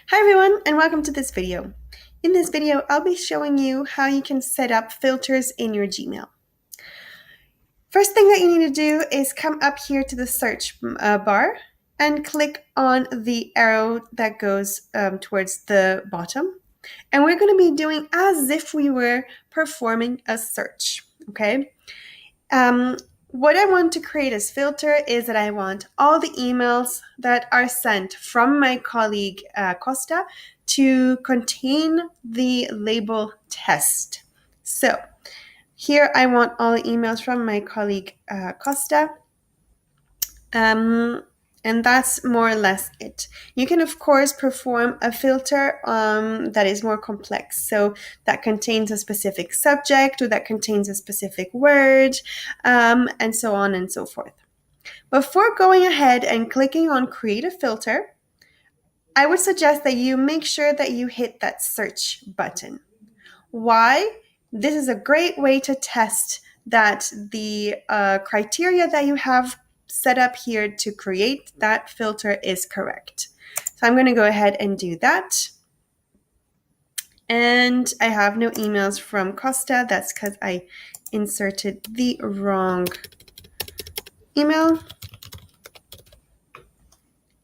Hi everyone, and welcome to this video. In this video, I'll be showing you how you can set up filters in your Gmail. First thing that you need to do is come up here to the search bar and click on the arrow that goes towards the bottom. And we're going to be doing as if we were performing a search, okay? What I want to create as filter is that I want all the emails that are sent from my colleague Costa to contain the label test. So here I want all the emails from my colleague Costa. And that's more or less it. You can, of course, perform a filter that is more complex. So that contains a specific subject or that contains a specific word, and so on and so forth. Before going ahead and clicking on Create a Filter, I would suggest that you make sure that you hit that search button. Why? This is a great way to test that the criteria that you have set up here to create that filter is correct. So I'm going to go ahead and do that. And I have no emails from Costa. That's because I inserted the wrong email.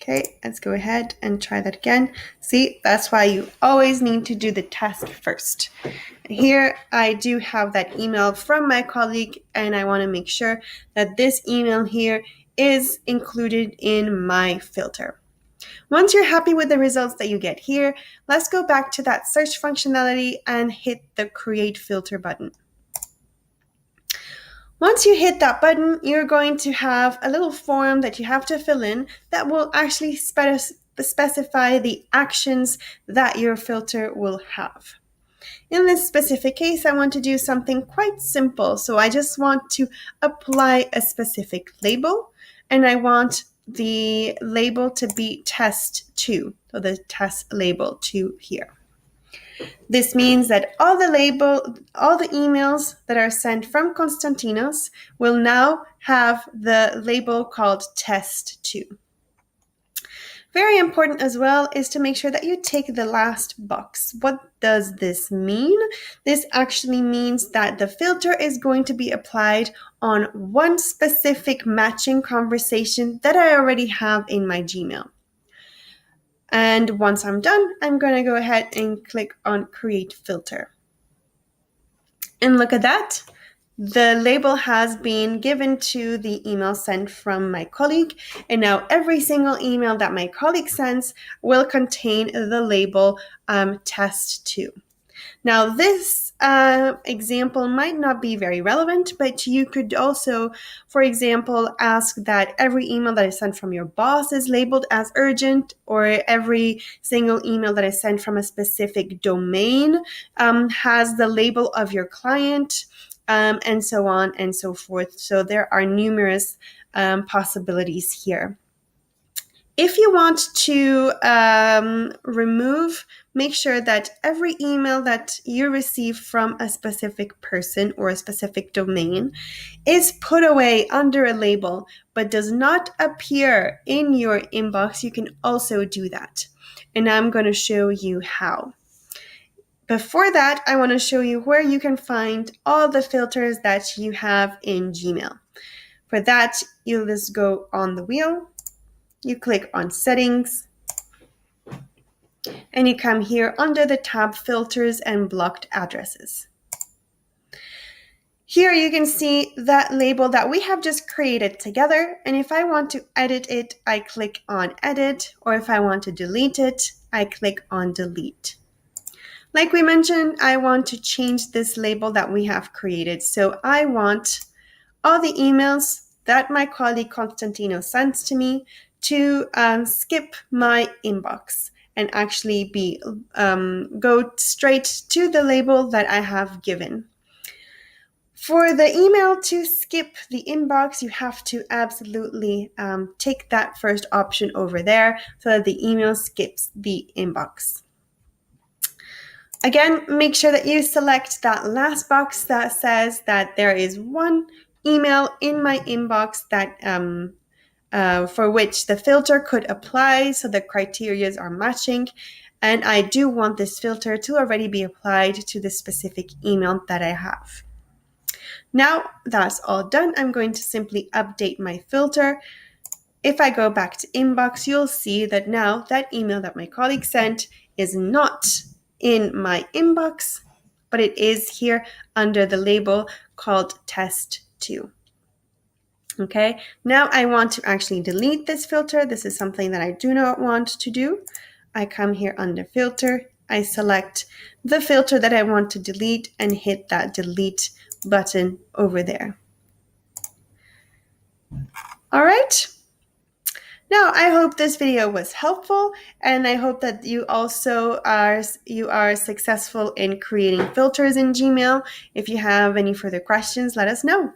Okay, let's go ahead and try that again. See, that's why you always need to do the test first. Here I do have that email from my colleague, and I want to make sure that this email here is included in my filter. Once you're happy with the results that you get here, let's go back to that search functionality and hit the Create Filter button. Once you hit that button, you're going to have a little form that you have to fill in that will actually specify the actions that your filter will have. In this specific case, I want to do something quite simple. So I just want to apply a specific label, and I want the label to be test2, so the test label 2 here. This means that all the emails that are sent from Konstantinos will now have the label called test2. Very important as well is to make sure that you take the last box. What does this mean? This actually means that the filter is going to be applied on one specific matching conversation that I already have in my Gmail. And once I'm done, I'm going to go ahead and click on Create Filter. And look at that. The label has been given to the email sent from my colleague, and now every single email that my colleague sends will contain the label test2. Now, this example might not be very relevant, but you could also, for example, ask that every email that is sent from your boss is labeled as urgent, or every single email that is sent from a specific domain has the label of your client, and so on and so forth. So there are numerous possibilities here. If you want to make sure that every email that you receive from a specific person or a specific domain is put away under a label but does not appear in your inbox, you can also do that. And I'm going to show you how. Before that, I want to show you where you can find all the filters that you have in Gmail. For that, you'll just go on the wheel, you click on Settings, and you come here under the tab Filters and Blocked Addresses. Here you can see that label that we have just created together, and if I want to edit it, I click on Edit, or if I want to delete it, I click on Delete. Like we mentioned, I want to change this label that we have created. So I want all the emails that my colleague Konstantinos sends to me to skip my inbox and actually go straight to the label that I have given. For the email to skip the inbox, you have to absolutely take that first option over there so that the email skips the inbox. Again, make sure that you select that last box that says that there is one email in my inbox that for which the filter could apply, so the criterias are matching. And I do want this filter to already be applied to the specific email that I have. Now that's all done, I'm going to simply update my filter. If I go back to inbox, you'll see that now that email that my colleague sent is not in my inbox, but it is here under the label called test 2. Okay, now I want to actually delete this filter. This is something that I do not want to do. I come here under filter, I select the filter that I want to delete and hit that delete button over there. All right. Now, I hope this video was helpful, and I hope that you also are successful in creating filters in Gmail. If you have any further questions, let us know.